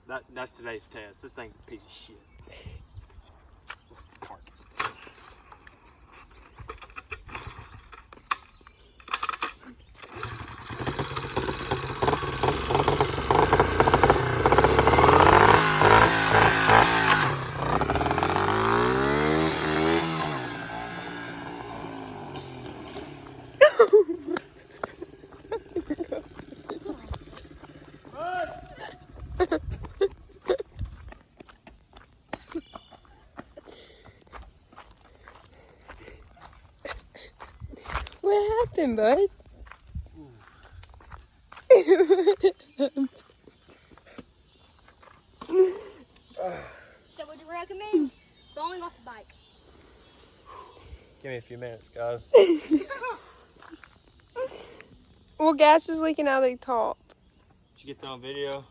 That's today's test. This thing's a piece of shit. Let's park this thing. What happened, bud? So would you recommend falling off the bike? Give me a few minutes, guys. Well, gas is leaking out of the top. Did you get that on video?